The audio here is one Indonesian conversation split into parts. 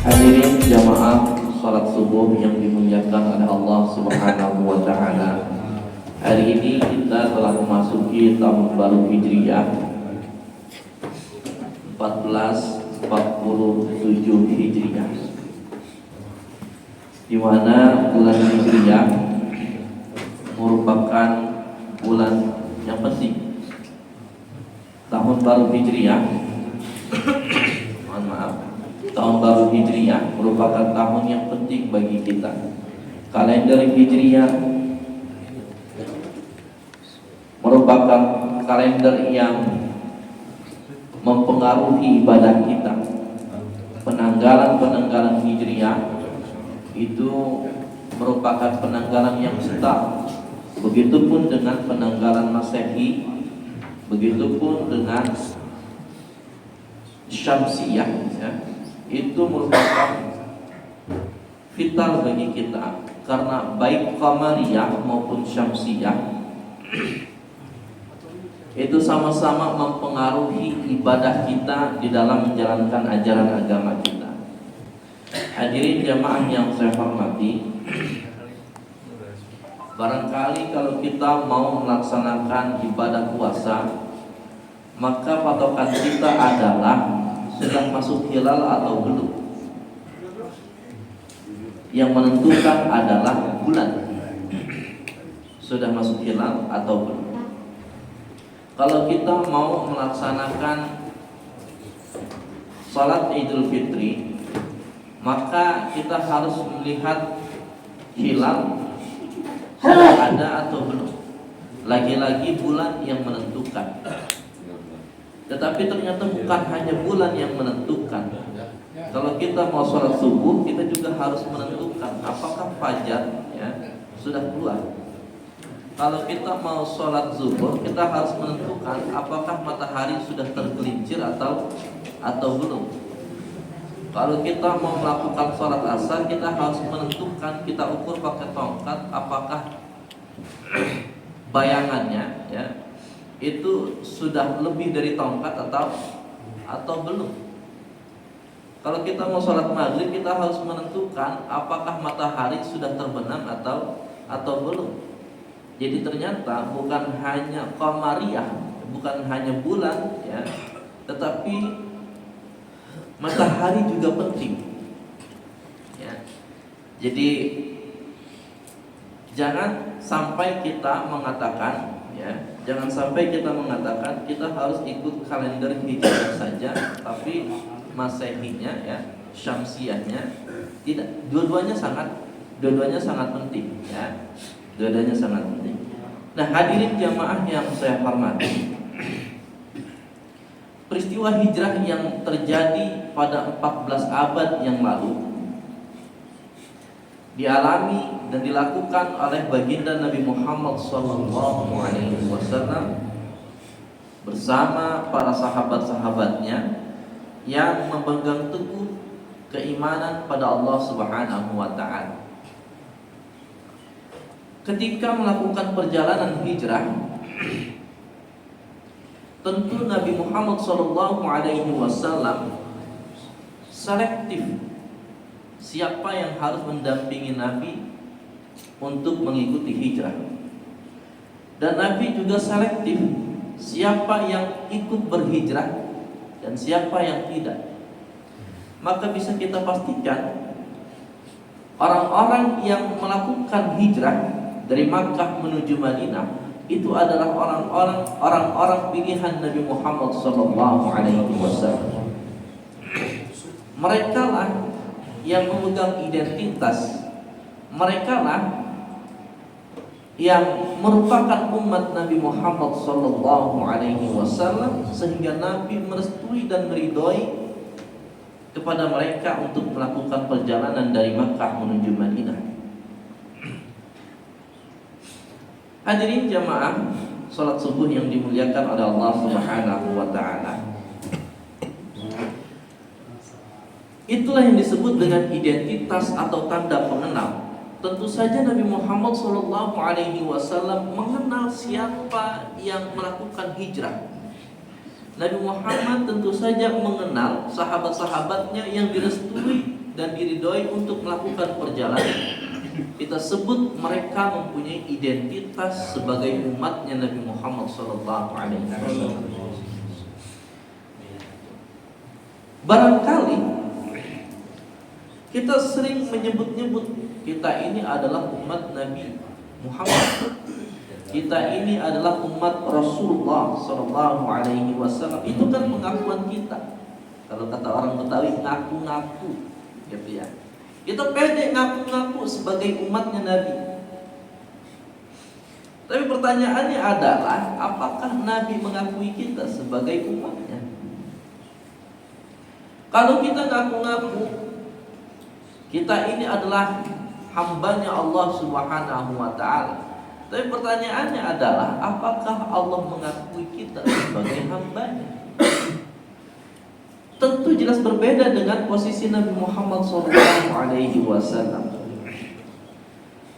Hadirin jamaah salat subuh yang dimuliakan oleh Allah Subhanahu wa taala. Hari ini kita telah memasuki tahun baru Hijriah 1447 Hijriah, di mana bulan Hijriah merupakan bulan yang penting. Tahun baru Hijriah, mohon maaf, tahun baru Hijriah merupakan tahun yang penting bagi kita. Kalender Hijriah merupakan kalender yang mempengaruhi ibadah kita. Penanggalan Hijriah itu merupakan penanggalan yang tetap. Begitupun dengan penanggalan Masehi, begitupun dengan Syamsiyah, ya, itu merupakan vital bagi kita, karena baik Qamariyah maupun Syamsiyah itu sama-sama mempengaruhi ibadah kita di dalam menjalankan ajaran agama kita. Hadirin jamaah yang saya hormati, barangkali kalau kita mau melaksanakan ibadah puasa, maka patokan kita adalah sudah masuk hilal atau belum. Yang menentukan adalah bulan, sudah masuk hilal atau belum. Kalau kita mau melaksanakan salat Idul Fitri, maka kita harus melihat hilal sudah ada atau belum. Lagi-lagi bulan yang menentukan. Tetapi ternyata bukan hanya bulan yang menentukan. Kalau kita mau sholat subuh, kita juga harus menentukan apakah fajar, ya, sudah keluar. Kalau kita mau sholat zuhur, kita harus menentukan apakah matahari sudah tergelincir atau belum. Kalau kita mau melakukan sholat asar, kita harus menentukan, kita ukur pakai tongkat, apakah bayangannya, ya, itu sudah lebih dari tongkat atau belum. Kalau kita mau sholat maghrib, kita harus menentukan apakah matahari sudah terbenam atau belum. Jadi ternyata bukan hanya Qamariyah, bukan hanya bulan, ya, tetapi matahari juga penting, ya. Jadi jangan sampai kita mengatakan, ya, jangan sampai kita mengatakan kita harus ikut kalender Hijriah saja, tapi Masehinya, ya, Syamsiyahnya tidak. Dua-duanya sangat penting, ya. Dua-duanya sangat penting. Nah, hadirin jamaah yang saya hormati, peristiwa hijrah yang terjadi pada 14 abad yang lalu dialami dan dilakukan oleh baginda Nabi Muhammad SAW bersama para sahabat-sahabatnya yang memegang teguh keimanan pada Allah Subhanahu wa taala. Ketika melakukan perjalanan hijrah, tentu Nabi Muhammad SAW selektif siapa yang harus mendampingi Nabi untuk mengikuti hijrah. Dan Nabi juga selektif siapa yang ikut berhijrah dan siapa yang tidak. Maka bisa kita pastikan orang-orang yang melakukan hijrah dari Makkah menuju Madinah itu adalah orang-orang pilihan Nabi Muhammad SAW. Mereka lah yang memegang identitas, mereka lah yang merupakan umat Nabi Muhammad SAW, sehingga Nabi merestui dan meridhoi kepada mereka untuk melakukan perjalanan dari Makkah menuju Madinah. Hadirin jamaah salat subuh yang dimuliakan oleh Allah Subhanahu wa taala. Itulah yang disebut dengan identitas atau tanda pengenal. Tentu saja Nabi Muhammad SAW mengenal siapa yang melakukan hijrah. Nabi Muhammad tentu saja mengenal sahabat-sahabatnya yang direstui dan diridhoi untuk melakukan perjalanan. Kita sebut mereka mempunyai identitas sebagai umatnya Nabi Muhammad SAW. Barangkali kita sering menyebut-nyebut kita ini adalah umat Nabi Muhammad, kita ini adalah umat Rasulullah SAW. Itu kan pengakuan kita. Kalau kata orang Betawi, ngaku-ngaku, gitu ya. Kita pede ngaku-ngaku sebagai umatnya Nabi. Tapi pertanyaannya adalah, apakah Nabi mengakui kita sebagai umatnya? Kalau kita ngaku-ngaku kita ini adalah hambanya Allah Subhanahu wa ta'ala, tapi pertanyaannya adalah, apakah Allah mengakui kita sebagai hambanya? Tentu jelas berbeda dengan posisi Nabi Muhammad SAW.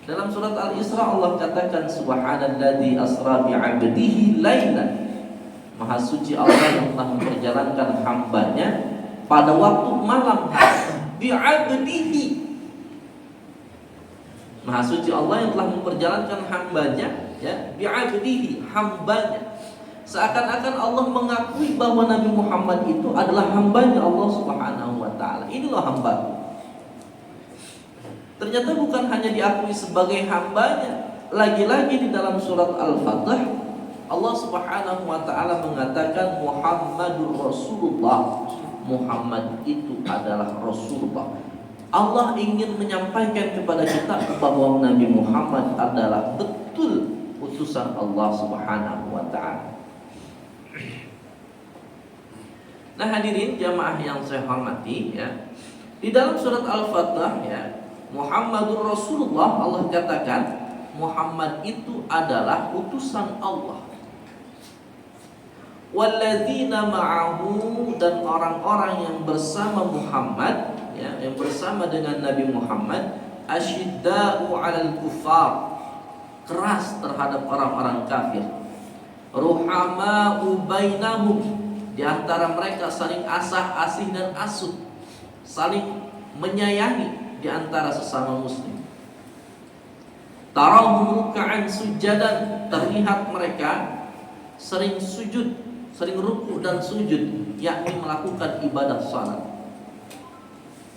Dalam surat Al-Isra Allah katakan, Subhanalladzi asra bi'abdihi lailan. Maha suci Allah yang telah memperjalankan hambanya pada waktu malam hari. Bi'abdihi. Maha suci Allah yang telah memperjalankan hambanya, ya, bi'abdihi, hambanya. Seakan-akan Allah mengakui bahwa Nabi Muhammad itu adalah hambanya Allah Subhanahu wa ta'ala. Inilah hamba. Ternyata bukan hanya diakui sebagai hambanya. Lagi-lagi di dalam surat Al-Fatih Allah Subhanahu wa ta'ala mengatakan Muhammadur Rasulullah. Muhammad itu adalah Rasulullah. Allah ingin menyampaikan kepada kita bahwa Nabi Muhammad adalah betul utusan Allah Subhanahu wa ta'ala. Nah hadirin jamaah yang saya hormati, ya, di dalam surat Al-Fatih, ya, Muhammadur Rasulullah, Allah katakan Muhammad itu adalah utusan Allah. Walladzina ma'ahu, dan orang-orang yang bersama Muhammad, ya, yang bersama dengan Nabi Muhammad, asyidda'u 'alal kuffar, keras terhadap orang-orang kafir. Ruhama'u bainahum, di antara mereka saling asah-asih dan asuh, saling menyayangi di antara sesama muslim. Tarahum ruk'an sujadan, terlihat mereka sering sujud, sering ruku dan sujud, yakni melakukan ibadah salat.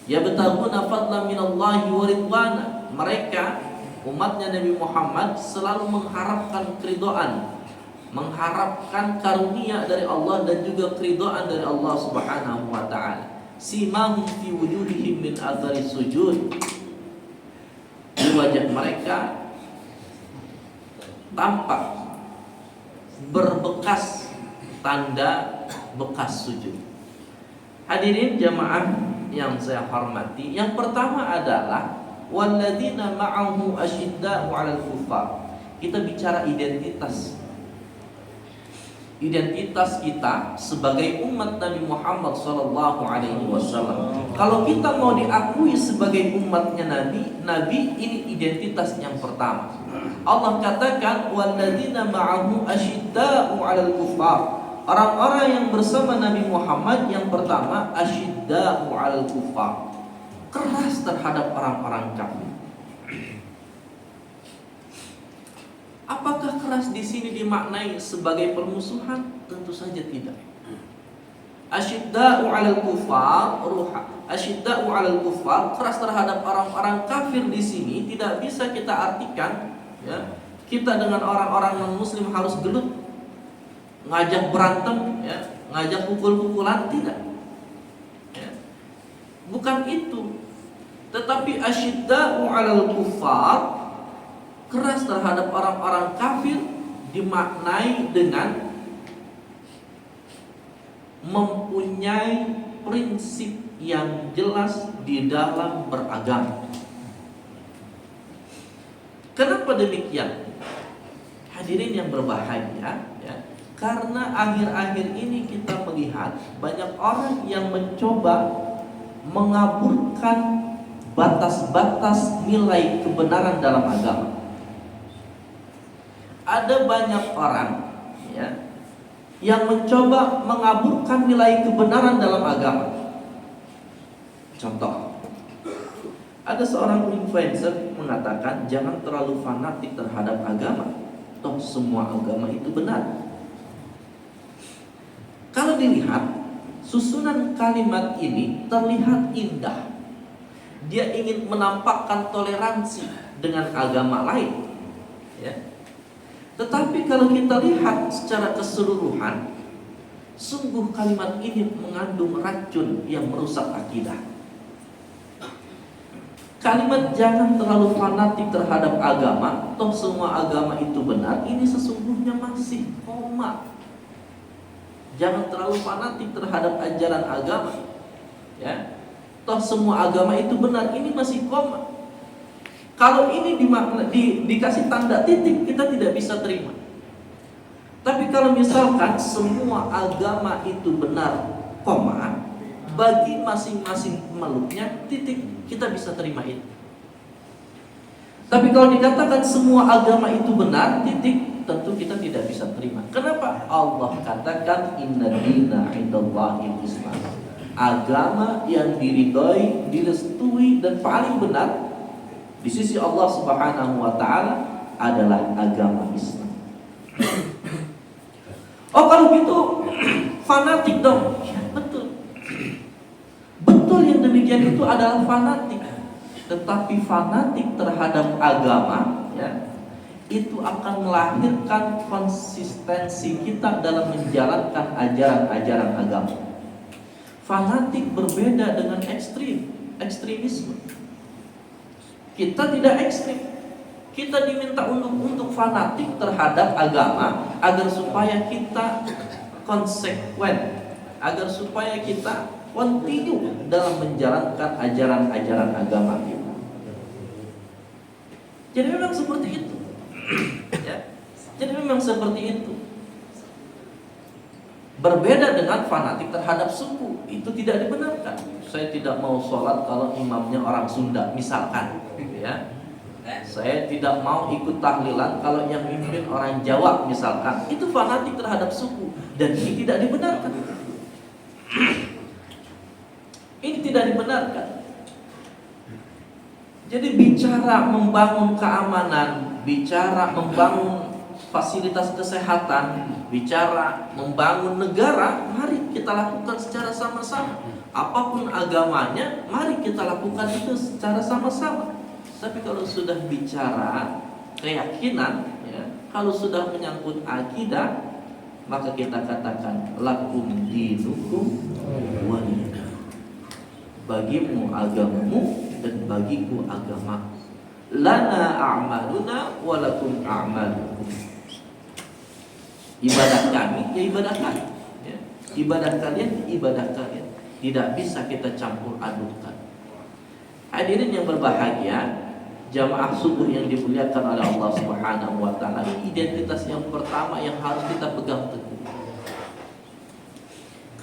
Yabtaghuna fadlan minallahi wa ridwana, mereka umatnya Nabi Muhammad selalu mengharapkan keridhaan, mengharapkan karunia dari Allah dan juga keridhaan dari Allah Subhanahu wa ta'ala. Simahum fi wujuhihim min athari sujud, di wajah mereka tampak berbekas tanda bekas sujud. Hadirin jamaah yang saya hormati, yang pertama adalah walladzina ma'ahu asyidda'u 'alal kuffar. Kita bicara identitas kita sebagai umat Nabi Muhammad SAW. Kalau kita mau diakui sebagai umatnya Nabi ini identitas yang pertama. Allah katakan walladzina ma'ahu asyidda'u 'alal kuffar. Orang-orang yang bersama Nabi Muhammad yang pertama asyidda'u 'alal kuffar, keras terhadap orang-orang kafir. Apakah keras di sini dimaknai sebagai permusuhan? Tentu saja tidak. Asyidda'u 'alal kuffar, asyidda'u 'alal kuffar, keras terhadap orang-orang kafir di sini tidak bisa kita artikan, ya, kita dengan orang-orang non-muslim harus gelut, ngajak berantem, ya, ngajak pukul-pukulan, tidak. Ya. Bukan itu. Tetapi asyidda'u 'alal kuffar, keras terhadap orang-orang kafir, dimaknai dengan mempunyai prinsip yang jelas di dalam beragama. Kenapa demikian? Hadirin yang berbahagia, ya, karena akhir-akhir ini kita melihat banyak orang yang mencoba mengaburkan batas-batas nilai kebenaran dalam agama. Ada banyak orang, ya, yang mencoba mengaburkan nilai kebenaran dalam agama. Contoh, Ada seorang influencer mengatakan jangan terlalu fanatik terhadap agama, toh semua agama itu benar. Kalau dilihat susunan kalimat ini terlihat indah. Dia ingin menampakkan toleransi dengan agama lain, ya. Tetapi kalau kita lihat secara keseluruhan, sungguh kalimat ini mengandung racun yang merusak akidah. Kalimat jangan terlalu fanatik terhadap agama, toh semua agama itu benar, ini sesungguhnya masih koma. Jangan terlalu fanatik terhadap ajaran agama, ya. Toh semua agama itu benar, ini masih koma. Kalau ini dikasih tanda titik, kita tidak bisa terima. Tapi kalau misalkan semua agama itu benar, koma, bagi masing-masing makhluknya titik, kita bisa terima itu. Tapi kalau dikatakan semua agama itu benar, titik, tentu kita tidak bisa terima. Kenapa? Allah katakan inna dina indallahil Islam. Agama yang diridhoi, direstui dan paling benar di sisi Allah Subhanahu wa taala adalah agama Islam. Oh, kalau gitu fanatik dong. Ya, betul. Betul, yang demikian itu adalah fanatik. Tetapi fanatik terhadap agama, ya, itu akan melahirkan konsistensi kita dalam menjalankan ajaran-ajaran agama. Fanatik berbeda dengan ekstremisme. Kita tidak ekstrim. Kita diminta untuk fanatik terhadap agama agar supaya kita konsekuen, agar supaya kita continue dalam menjalankan ajaran-ajaran agama kita. Jadi memang seperti itu. Ya. Jadi memang seperti itu. Berbeda dengan fanatik terhadap suku, itu tidak dibenarkan. Saya tidak mau sholat kalau imamnya orang Sunda, misalkan, ya. Saya tidak mau ikut tahlilan kalau yang mimpin orang Jawa, misalkan. Itu fanatik terhadap suku, dan ini tidak dibenarkan. Ini tidak dibenarkan. Jadi bicara membangun keamanan, bicara membangun fasilitas kesehatan, bicara membangun negara, mari kita lakukan secara sama-sama. Apapun agamanya, mari kita lakukan itu secara sama-sama. Tapi kalau sudah bicara keyakinan, ya, kalau sudah menyangkut akidah, maka kita katakan lakum dinukum waliyadin. Bagimu agamamu dan bagiku agamaku. Lana a'maluna walakum a'malukum. Ibadah kami ya ibadah kalian, ya. Ibadah kalian ibadah kalian. Tidak bisa kita campur adukan. Hadirin yang berbahagia, jamaah subuh yang dimuliakan oleh Allah Subhanahu wa taala, identitas yang pertama yang harus kita pegang teguh.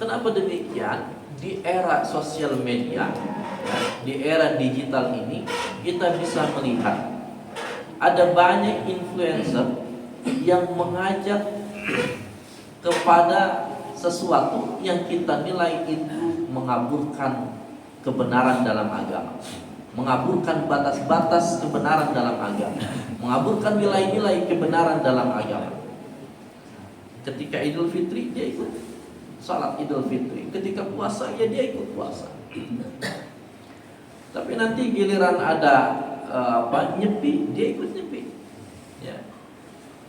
Kenapa demikian? Di era sosial media, ya, di era digital ini, kita bisa melihat ada banyak influencer yang mengajak kepada sesuatu yang kita nilai itu mengaburkan kebenaran dalam agama, mengaburkan batas-batas kebenaran dalam agama, mengaburkan nilai-nilai kebenaran dalam agama. Ketika Idul Fitri dia ikut salat Idul Fitri, ketika puasa ya dia ikut puasa. Tapi nanti giliran ada nyepi, dia ikut nyepi. Ya.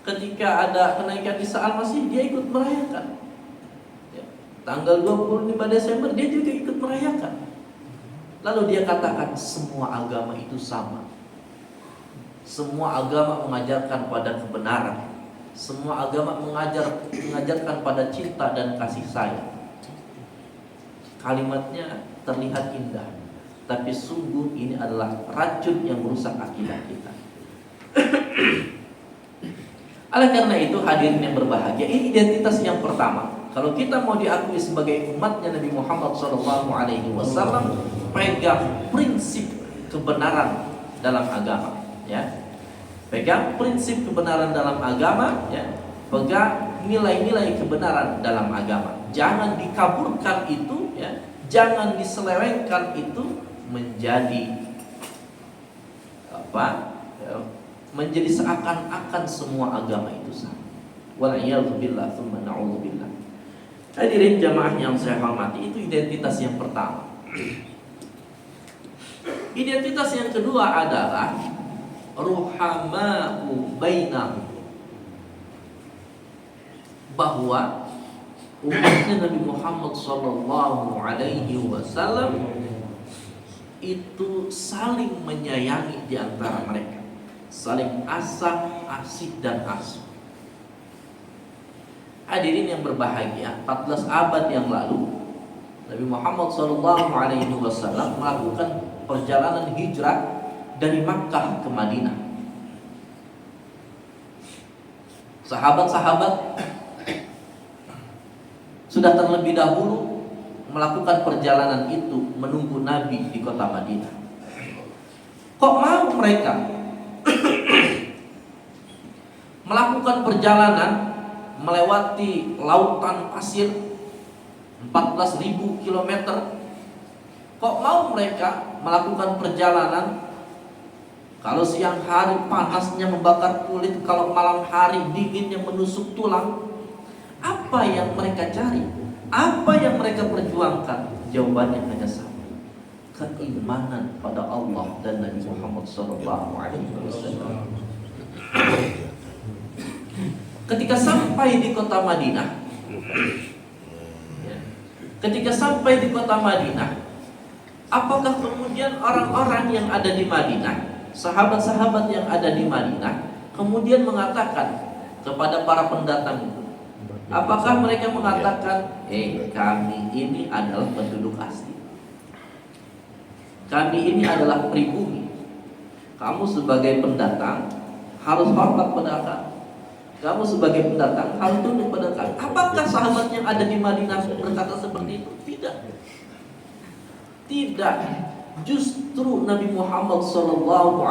Ketika ada kenaikan Isa Al-Masih, dia ikut merayakan. Ya. Tanggal 25 Desember dia juga ikut merayakan. Lalu dia katakan semua agama itu sama. Semua agama mengajarkan pada kebenaran. Semua agama mengajarkan pada cinta dan kasih sayang. Kalimatnya terlihat indah, tapi sungguh ini adalah racun yang merusak akidah kita. Oleh karena itu, hadirin yang berbahagia, ini identitas yang pertama. Kalau kita mau diakui sebagai umatnya Nabi Muhammad SAW, pegang prinsip kebenaran dalam agama, ya. Pegang prinsip kebenaran dalam agama, ya. Pegang nilai-nilai kebenaran dalam agama. Jangan dikaburkan itu, ya. Jangan diselewengkan itu menjadi menjadi seakan-akan semua agama itu sama. Wal'iyadzubillah, tsumma na'udzubillah. Hadirin jamaah yang saya hormati, itu identitas yang pertama. Identitas yang kedua adalah ruhama'u bainahum, bahwa umatnya Nabi Muhammad sallallahu alaihi wasallam itu saling menyayangi di antara mereka, saling asah, asih dan asuh. Hadirin yang berbahagia, 14 abad yang lalu Nabi Muhammad sallallahu alaihi wasallam melakukan perjalanan hijrah dari Makkah ke Madinah. Sahabat-sahabat sudah terlebih dahulu melakukan perjalanan itu menunggu Nabi di kota Madinah. Kok mau mereka melakukan perjalanan melewati lautan pasir 14.000 km? Kok mau mereka melakukan perjalanan kalau siang hari panasnya membakar kulit, kalau malam hari dinginnya menusuk tulang? Apa yang mereka cari? Apa yang mereka perjuangkan? Jawabannya hanya satu: keimanan pada Allah dan Nabi Muhammad SAW. Ketika sampai di kota Madinah, apakah kemudian orang-orang yang ada di Madinah, sahabat-sahabat yang ada di Madinah, kemudian mengatakan kepada para pendatang itu, apakah mereka mengatakan, kami ini adalah penduduk asli, kami ini adalah pribumi, kamu sebagai pendatang harus hormat pada kami, kamu sebagai pendatang harus tunduk pada kami? Apakah sahabat yang ada di Madinah berkata seperti itu? Tidak. Justru Nabi Muhammad SAW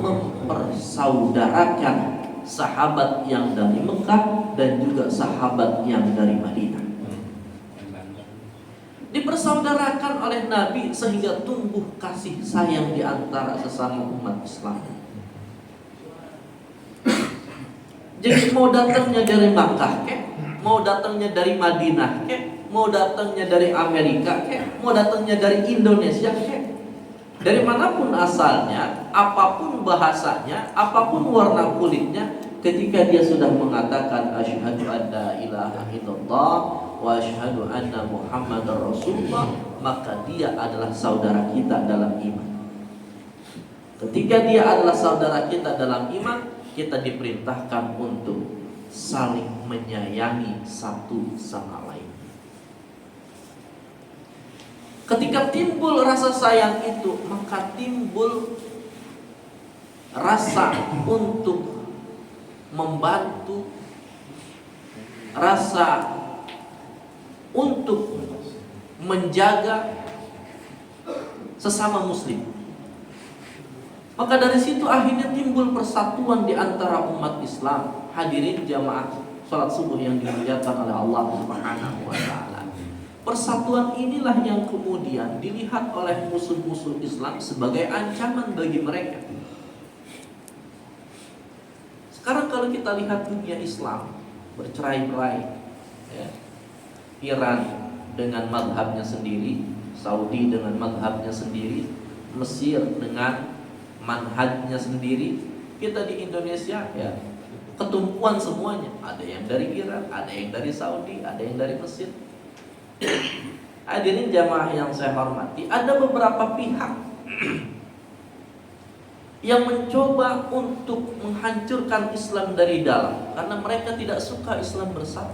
mempersaudarakan sahabat yang dari Mekah dan juga sahabat yang dari Madinah. Dipersaudarakan oleh Nabi sehingga tumbuh kasih sayang di antara sesama umat Islam. Jadi mau datangnya dari Makkah, mau datangnya dari Madinah, mau datangnya dari Amerika, mau datangnya dari Indonesia, dari manapun asalnya, apapun bahasanya, apapun warna kulitnya, ketika dia sudah mengatakan asyhadu an la ilaha illallah wa asyhadu anna Muhammadar Rasulullah, maka dia adalah saudara kita dalam iman. Ketika dia adalah saudara kita dalam iman, kita diperintahkan untuk saling menyayangi satu sama lain. Ketika timbul rasa sayang itu, maka timbul rasa untuk membantu, rasa untuk menjaga sesama muslim. Maka dari situ akhirnya timbul persatuan di antara umat Islam. Hadirin jamaah salat subuh yang dimuliakan oleh Allah Subhanahu wa taala. Persatuan inilah yang kemudian dilihat oleh musuh-musuh Islam sebagai ancaman bagi mereka. Sekarang kalau kita lihat dunia Islam bercerai-berai, Iran dengan mazhabnya sendiri, Saudi dengan mazhabnya sendiri, Mesir dengan manhajnya sendiri, kita di Indonesia ketumpuan semuanya. Ada yang dari Iran, ada yang dari Saudi, ada yang dari Mesir. Hadirin jamaah yang saya hormati, ada beberapa pihak yang mencoba untuk menghancurkan Islam dari dalam, karena mereka tidak suka Islam bersatu.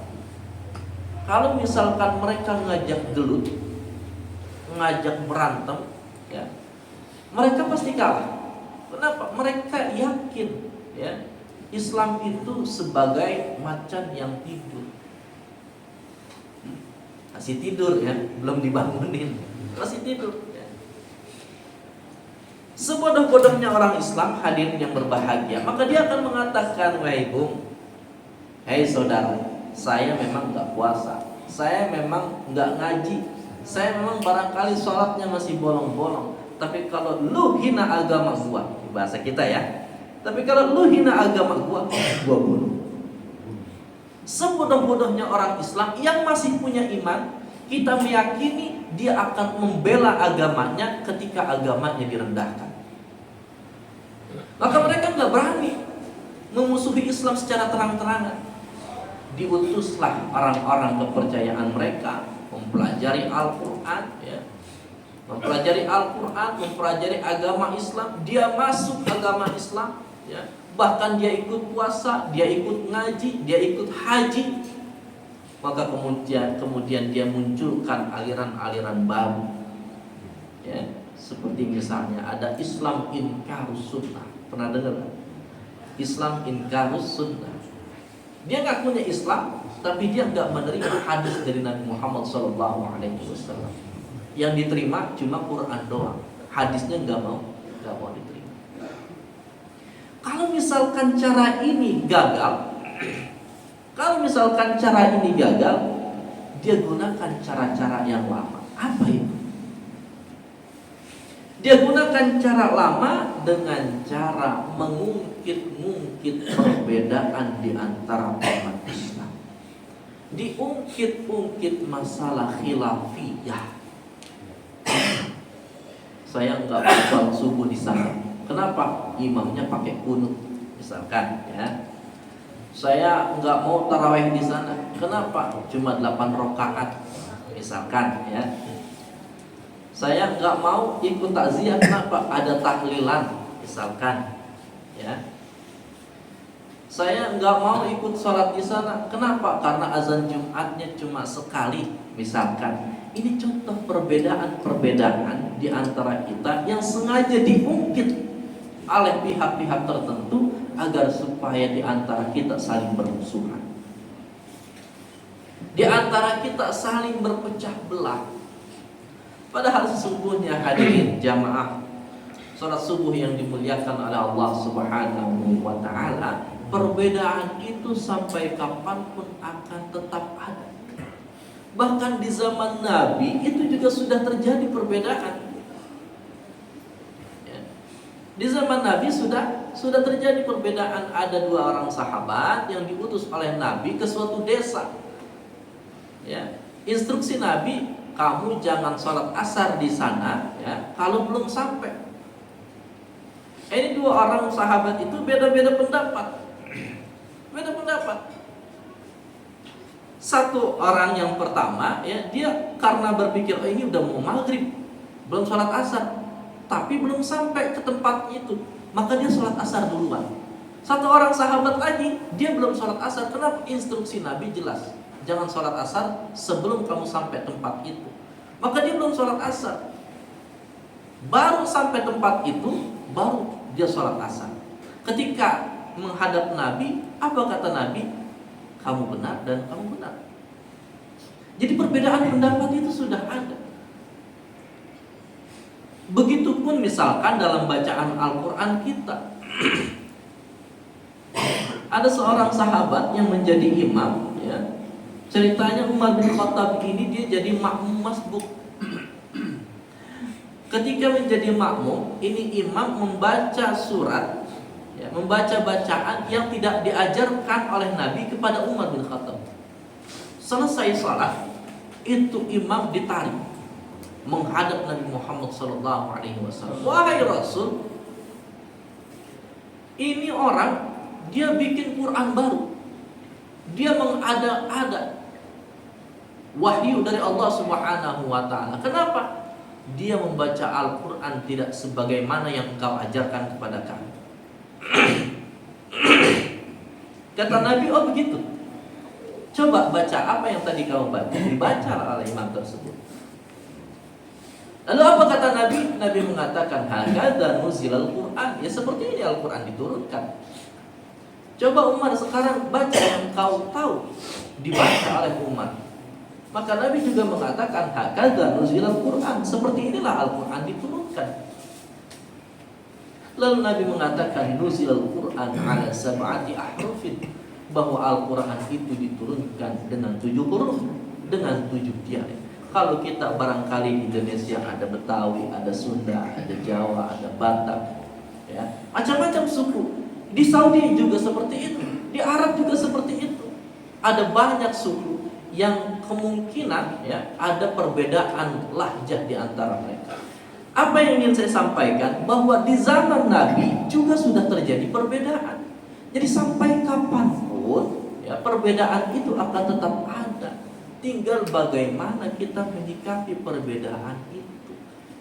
Kalau misalkan mereka ngajak gelut, ngajak berantem, mereka pasti kalah. Kenapa? Mereka yakin Islam itu sebagai macan yang tidur. Masih tidur belum dibangunin, masih tidur. Sebodoh-bodohnya orang Islam, hadirin yang berbahagia, maka dia akan mengatakan, wahai bung, hei saudara, saya memang gak puasa, saya memang gak ngaji, saya memang barangkali sholatnya masih bolong-bolong, tapi kalau lu hina agama gua, bahasa kita ya. Tapi kalau lu hina agama gua bunuh. Sebodoh-bodohnya orang Islam yang masih punya iman, kita meyakini dia akan membela agamanya ketika agamanya direndahkan. Maka mereka nggak berani memusuhi Islam secara terang-terangan. Diutuslah orang-orang kepercayaan mereka mempelajari Al-Quran, ya. Mempelajari Al-Quran, mempelajari agama Islam. Dia masuk agama Islam, ya. Bahkan dia ikut puasa, dia ikut ngaji, dia ikut haji. Maka kemudian dia munculkan aliran-aliran baru, ya. Seperti misalnya ada Islam Inkarus Sunnah. Pernah dengar? Islam Inkarus Sunnah. Dia ngakunya Islam, tapi dia nggak menerima hadis dari Nabi Muhammad SAW. Yang diterima cuma Quran doang, hadisnya nggak mau diterima. Kalau misalkan cara ini gagal, dia gunakan cara-cara yang lama. Apa itu? Dia gunakan cara lama dengan cara mengungkit-ungkit perbedaan di antara umat Islam. Diungkit-ungkit masalah khilafiyah. Saya enggak sholat subuh di sana. Kenapa? Imamnya pakai kunut, misalkan, ya. Saya enggak mau tarawih di sana. Kenapa? Cuma 8 rakaat, misalkan, ya. Saya nggak mau ikut takziah, kenapa? Ada tahlilan, misalkan, ya. Saya nggak mau ikut sholat di sana, kenapa? Karena azan Jumatnya cuma sekali, misalkan. Ini contoh perbedaan di antara kita yang sengaja diungkit oleh pihak-pihak tertentu agar supaya di antara kita saling bermusuhan, di antara kita saling berpecah belah. Padahal sesungguhnya hadirin jamaah salat subuh yang dimuliakan oleh Allah Subhanahu wa ta'ala, perbedaan itu sampai kapanpun akan tetap ada. Bahkan di zaman Nabi itu juga sudah terjadi perbedaan, ya. Di zaman Nabi sudah terjadi perbedaan. Ada 2 orang sahabat yang diutus oleh Nabi ke suatu desa, ya. Instruksi Nabi, kamu jangan sholat asar di sana, ya, kalau belum sampai. Ini 2 orang sahabat itu beda-beda pendapat. Satu orang yang pertama, ya, dia karena berpikir ini udah mau maghrib, belum sholat asar, tapi belum sampai ke tempat itu, maka dia sholat asar duluan. Satu orang sahabat lagi, dia belum sholat asar. Kenapa? Instruksi Nabi jelas, jangan sholat asar sebelum kamu sampai tempat itu. Maka dia belum sholat asar. Baru sampai tempat itu, baru dia sholat asar. Ketika menghadap Nabi, apa kata Nabi? Kamu benar dan kamu benar. Jadi perbedaan pendapat itu sudah ada. Begitupun misalkan dalam bacaan Al-Quran kita. Ada seorang sahabat yang menjadi imam, ya. Ceritanya Umar bin Khattab ini dia jadi makmum masbuk. Ketika menjadi makmum, ini imam membaca surat, ya, membaca bacaan yang tidak diajarkan oleh Nabi kepada Umar bin Khattab. Selesai salat, itu imam ditarik menghadap Nabi Muhammad SAW. Wahai Rasul, ini orang dia bikin Quran baru, dia mengada-ada wahyu dari Allah Subhanahu wa ta'ala. Kenapa? Dia membaca Al-Quran tidak sebagaimana yang engkau ajarkan kepada kami. Kata Nabi, oh begitu. Coba baca apa yang tadi kamu baca. Dibaca oleh imam tersebut. Lalu apa kata Nabi? Nabi mengatakan, hakadha nuzilal Quran. Ya seperti ini Al-Quran diturunkan. Coba Umar sekarang baca yang kau tahu, dibaca oleh Umar. Maka Nabi juga mengatakan, hakadha nuzilal Quran. Seperti inilah Al-Quran diturunkan. Lalu Nabi mengatakan, nuzilal Quran ala sab'ati ahrufin, bahwa Al-Quran itu diturunkan dengan 7 huruf, dengan 7 tiari. Kalau kita barangkali di Indonesia ada Betawi, ada Sunda, ada Jawa, ada Batak, ya, macam-macam suku. Di Saudi juga seperti itu, di Arab juga seperti itu. Ada banyak suku yang kemungkinan ya ada perbedaan lahjah di antara mereka. Apa yang ingin saya sampaikan bahwa di zaman Nabi juga sudah terjadi perbedaan. Jadi sampai kapanpun ya perbedaan itu akan tetap ada. Tinggal bagaimana kita menyikapi perbedaan itu.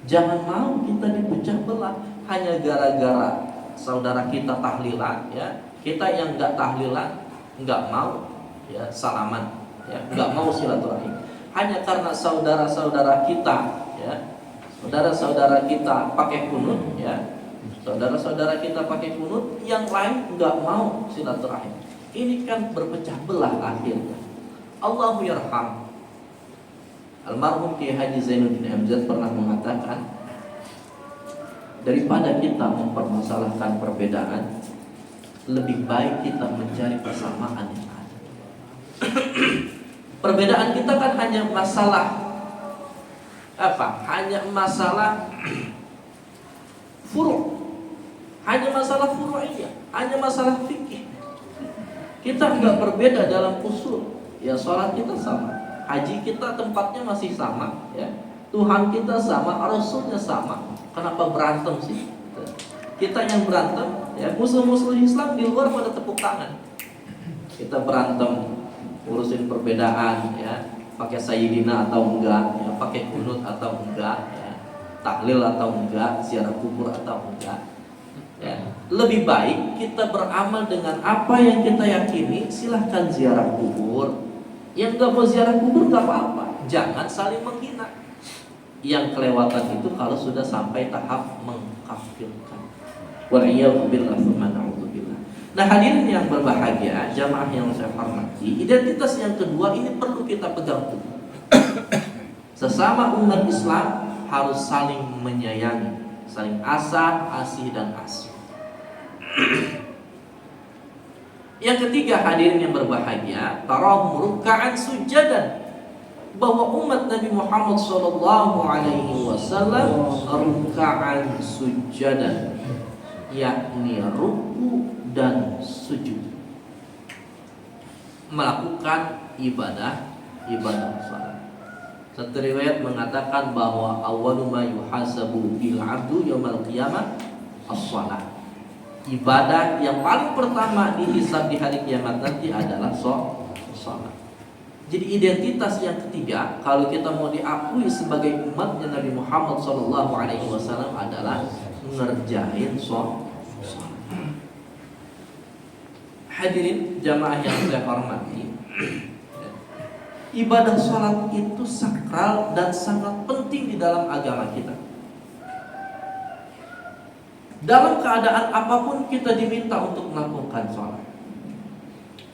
Jangan mau kita dipecah belah hanya gara-gara saudara kita tahlilan ya. Kita yang enggak tahlilan enggak mau ya salaman ya, enggak mau silaturahim. Hanya karena saudara-saudara kita ya, saudara-saudara kita pakai kunut ya. Saudara-saudara kita pakai kunut, yang lain enggak mau silaturahim. Ini kan berpecah belah akhirnya. Allahu yarham. Almarhum Kiai Haji Zainuddin MZ pernah mengatakan, daripada kita mempermasalahkan perbedaan, lebih baik kita mencari persamaan yang ada. Perbedaan kita kan hanya masalah apa? Hanya masalah furu', hanya masalah furu'iyah, hanya masalah fikih. Kita enggak berbeda dalam usul. Ya sholat kita sama, haji kita tempatnya masih sama, ya Tuhan kita sama, Rasulnya sama. Kenapa berantem sih? Kita yang berantem, ya musuh-musuh Islam di luar pada tepuk tangan. Kita berantem urusin perbedaan, ya pakai sayyidina atau enggak, ya pakai kunut atau enggak, ya tahlil atau enggak, ziarah kubur atau enggak. Ya, lebih baik kita beramal dengan apa yang kita yakini. Silahkan ziarah kubur. Yang nggak mau ziarah kubur nggak apa-apa. Jangan saling menghina. Yang kelewatan itu kalau sudah sampai tahap mengkafirkan. Wa'iyyazubillah tsumma na'udzubillah. Nah hadirin yang berbahagia, jamaah yang saya hormati, identitas yang kedua ini perlu kita pegang teguh. Sesama umat Islam harus saling menyayangi, saling asih dan asih. Yang ketiga hadirin yang berbahagia, tarahum ruk'an sujadan, bahwa umat Nabi Muhammad sallallahu alaihi wasallam ruk'an sujadan, yakni ruku dan sujud, melakukan ibadah salat. Satu riwayat mengatakan bahwa awwalu ma yuhasabu bil 'abdu yaumil qiyamah as-shalah. Ibadah yang paling pertama dihisab di hari kiamat nanti adalah sholat. Jadi identitas yang ketiga, kalau kita mau diakui sebagai umatnya Nabi Muhammad SAW adalah ngerjain sholat. Hadirin jamaah yang saya hormati, ibadah sholat itu sakral dan sangat penting di dalam agama kita. Dalam keadaan apapun kita diminta untuk melakukan sholat.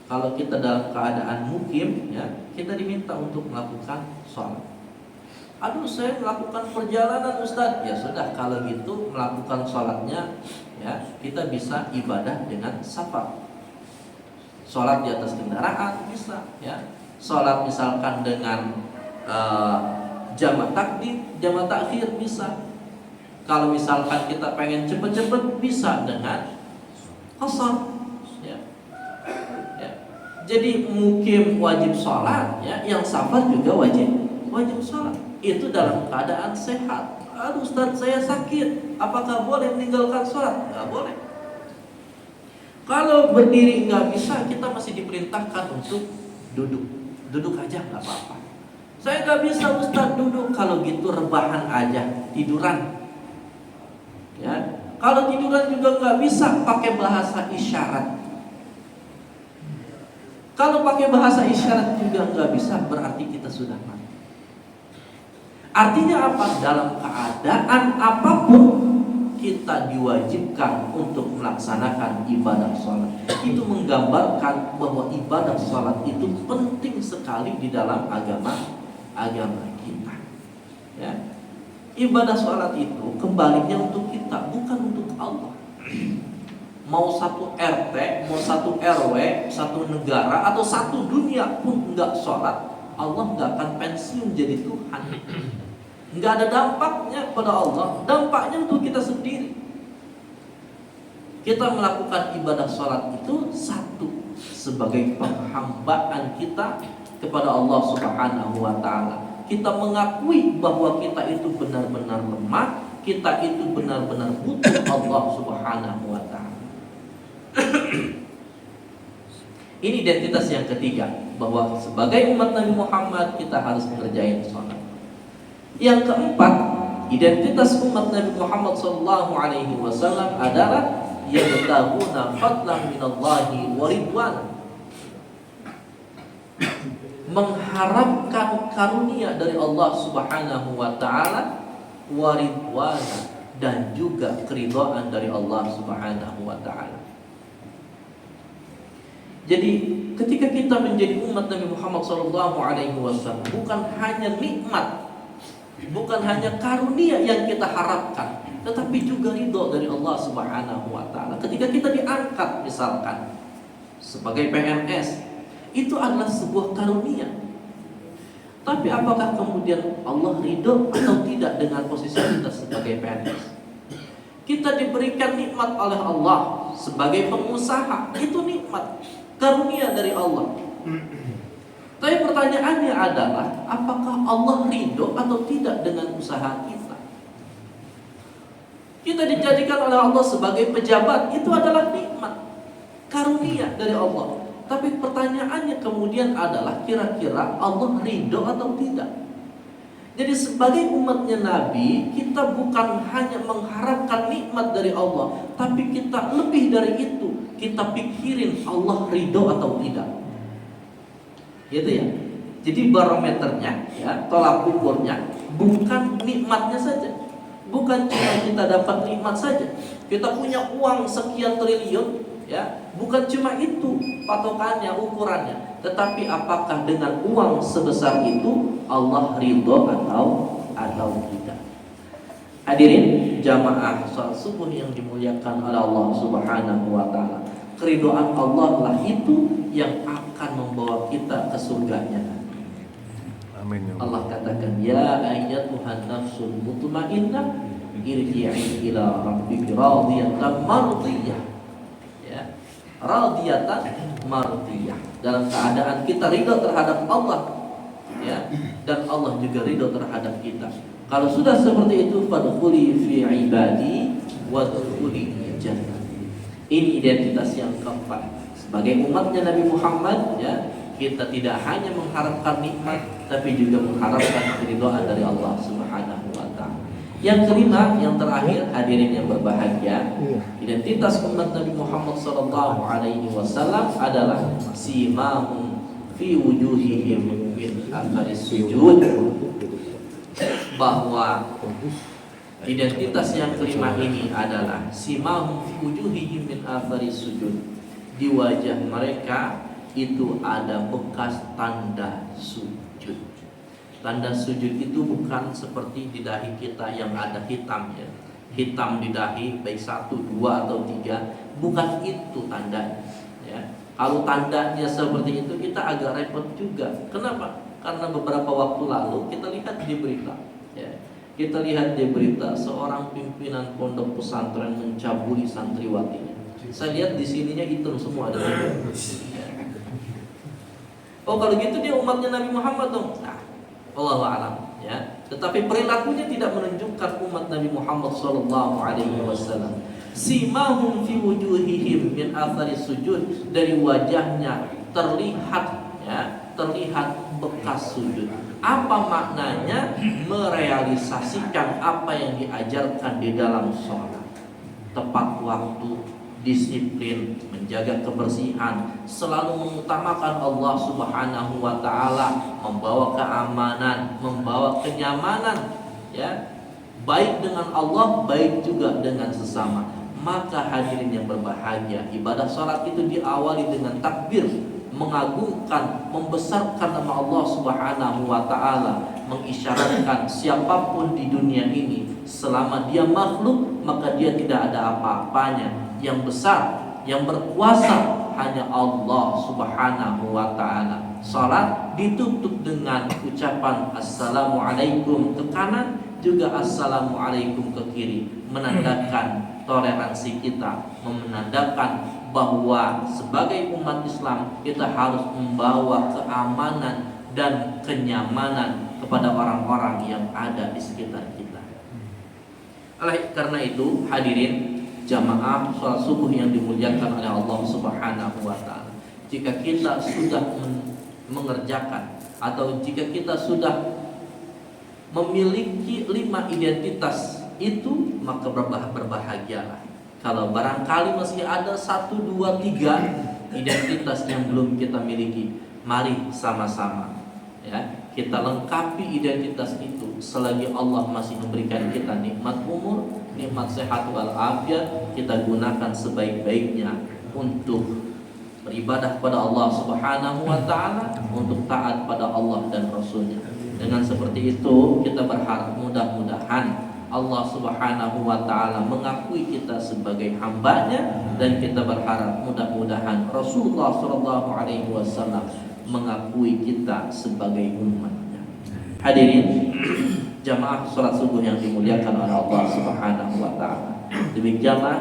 Kalau kita dalam keadaan mukim, ya kita diminta untuk melakukan sholat. Aduh saya melakukan perjalanan Ustaz. Ya sudah, kalau gitu melakukan sholatnya ya kita bisa ibadah dengan safar. Sholat di atas kendaraan bisa, ya. Sholat misalkan dengan jamak takdim, jamak takhir bisa. Kalau misalkan kita pengen cepet-cepet bisa dengan qasar, ya. Jadi mukim wajib sholat, ya, yang safar juga wajib sholat. Itu dalam keadaan sehat. Aduh Ustaz saya sakit, apakah boleh meninggalkan sholat? Nggak boleh. Kalau berdiri nggak bisa, kita masih diperintahkan untuk duduk aja nggak apa-apa. Saya nggak bisa Ustaz duduk, kalau gitu rebahan aja, tiduran. Ya, kalau tiduran juga nggak bisa, pakai bahasa isyarat. Kalau pakai bahasa isyarat juga nggak bisa, berarti kita sudah mati. Artinya apa? Dalam keadaan apapun kita diwajibkan untuk melaksanakan ibadah sholat. Itu menggambarkan bahwa ibadah sholat itu penting sekali di dalam agama kita. Ya. Ibadah sholat itu kembalinya untuk kita, bukan untuk Allah. Mau satu RT, mau satu RW, satu negara, atau satu dunia pun enggak sholat, Allah nggak akan pensiun jadi Tuhan. Nggak ada dampaknya pada Allah, dampaknya untuk kita sendiri. Kita melakukan ibadah sholat itu satu, sebagai penghambaan kita kepada Allah Subhanahu wa Ta'ala. Kita mengakui bahwa kita itu benar-benar lemah, kita itu benar-benar butuh Allah Subhanahu wa Ta'ala. Ini identitas yang ketiga, bahwa sebagai umat Nabi Muhammad kita harus mengerjain sholat. Yang keempat, identitas umat Nabi Muhammad SAW adalah yabtaguna fadlan minallahi wa ridwan, mengharapkan karunia dari Allah Subhanahu wa Ta'ala, wa ridwana, dan juga keridhaan dari Allah Subhanahu wa Ta'ala. Jadi ketika kita menjadi umat Nabi Muhammad SAW, bukan hanya nikmat, bukan hanya karunia yang kita harapkan, tetapi juga ridho dari Allah Subhanahu wa Ta'ala. Ketika kita diangkat misalkan sebagai PNS, itu adalah sebuah karunia. Tapi apakah kemudian Allah ridho atau tidak dengan posisi kita sebagai PNS? Kita diberikan nikmat oleh Allah sebagai pengusaha, itu nikmat, karunia dari Allah. Tapi pertanyaannya adalah, apakah Allah ridho atau tidak dengan usaha kita? Kita dijadikan oleh Allah sebagai pejabat, itu adalah nikmat, karunia dari Allah. Tapi pertanyaannya kemudian adalah, kira-kira Allah ridho atau tidak? Jadi sebagai umatnya Nabi, kita bukan hanya mengharapkan nikmat dari Allah, tapi kita lebih dari itu, kita pikirin Allah ridho atau tidak. Gitu ya. Jadi barometernya, ya, tolak ukurnya bukan nikmatnya saja, bukan cuma kita dapat nikmat saja. Kita punya uang sekian triliun, ya, bukan cuma itu patokannya, ukurannya, tetapi apakah dengan uang sebesar itu Allah ridho atau tidak. Hadirin jamaah salat subuh yang dimuliakan oleh Allah Subhanahu wa Ta'ala, keridhaan Allah lah itu yang akan membawa kita ke surganya. Amin. Allah katakan, ya ayyatuhan nafsul mutmainnah irji'i ila rabbiki radiyatan mardiyah. Ya, radiyatan mardiyah, dalam keadaan kita ridho terhadap Allah, ya, dan Allah juga ridho terhadap kita. Kalau sudah seperti itu, fadkhuli fi ibadi wadkhuli jannah. Ini identitas yang keempat. Sebagai umatnya Nabi Muhammad, ya, kita tidak hanya mengharapkan nikmat, tapi juga mengharapkan keridhaan dari Allah Subhanahu wa Ta'ala. Yang kelima, yang terakhir, hadirin yang berbahagia, identitas umat Nabi Muhammad SAW adalah simahum fi wujuhihim min atharis sujud, bahwa identitas yang kelima ini adalah simahum fi wujuhihim min atharis sujud. Di wajah mereka itu ada bekas tanda sujud. Tanda sujud itu bukan seperti di dahi kita yang ada hitam, ya, hitam di dahi baik 1, 2 atau 3, bukan itu tandanya, ya. Kalau tandanya seperti itu kita agak repot juga. Kenapa? Karena beberapa waktu lalu kita lihat di berita, ya, kita lihat di berita seorang pimpinan pondok pesantren mencabuli santriwatinya. Saya lihat di sininya hitam semua ada. Oh, kalau gitu dia umatnya Nabi Muhammad dong. Nah, Allahu a'lam, ya. Tetapi perilakunya tidak menunjukkan umat Nabi Muhammad SAW. Simahum fi wujuhihim min athari sujud, dari wajahnya terlihat, ya, terlihat bekas sujud. Apa maknanya? Merealisasikan apa yang diajarkan di dalam sholat. Tepat waktu, disiplin, menjaga kebersihan, selalu mengutamakan Allah Subhanahu wa Ta'ala, membawa keamanan, membawa kenyamanan, ya, baik dengan Allah, baik juga dengan sesama. Maka hadirin yang berbahagia, ibadah salat itu diawali dengan takbir, mengagungkan, membesarkan nama Allah Subhanahu wa Ta'ala, mengisyaratkan siapapun di dunia ini, selama dia makhluk, maka dia tidak ada apa-apanya, yang besar, yang berkuasa, hanya Allah Subhanahu wa ta'ala. Salat ditutup dengan ucapan Assalamualaikum ke kanan, juga Assalamualaikum ke kiri, menandakan toleransi kita, menandakan bahwa sebagai umat Islam kita harus membawa keamanan dan kenyamanan kepada orang-orang yang ada di sekitar kita. Oleh karena itu, hadirin jamaah sholat subuh yang dimuliakan oleh Allah Subhanahu wa ta'ala, jika kita sudah mengerjakan atau jika kita sudah memiliki 5 identitas itu, maka berbahagialah. Kalau barangkali masih ada 1, 2, 3 identitas yang belum kita miliki, mari sama-sama ya kita lengkapi identitas itu. Selagi Allah masih memberikan kita nikmat umur, nikmat sehat walafiat, kita gunakan sebaik-baiknya untuk beribadah pada Allah Subhanahu wa ta'ala, untuk taat pada Allah dan Rasulnya. Dengan seperti itu kita berharap mudah-mudahan Allah Subhanahu wa ta'ala mengakui kita sebagai hambanya, dan kita berharap mudah-mudahan Rasulullah SAW mengakui kita sebagai umatnya. Hadirin jamaah sholat subuh yang dimuliakan oleh Allah Subhanahu wa ta'ala, demikianlah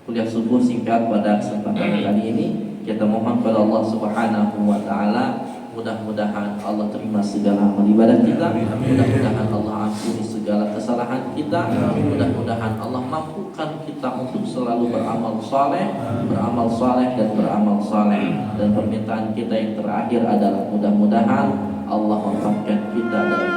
kuliah subuh singkat pada kesempatan kali ini. Kita mohon pada Allah Subhanahu wa ta'ala, mudah-mudahan Allah terima segala amal ibadah kita, mudah-mudahan Allah ampuni segala kesalahan kita, mudah-mudahan Allah mampukan kita untuk selalu beramal saleh dan beramal saleh. Dan permintaan kita yang terakhir adalah mudah-mudahan Allah wafatkan kita dalam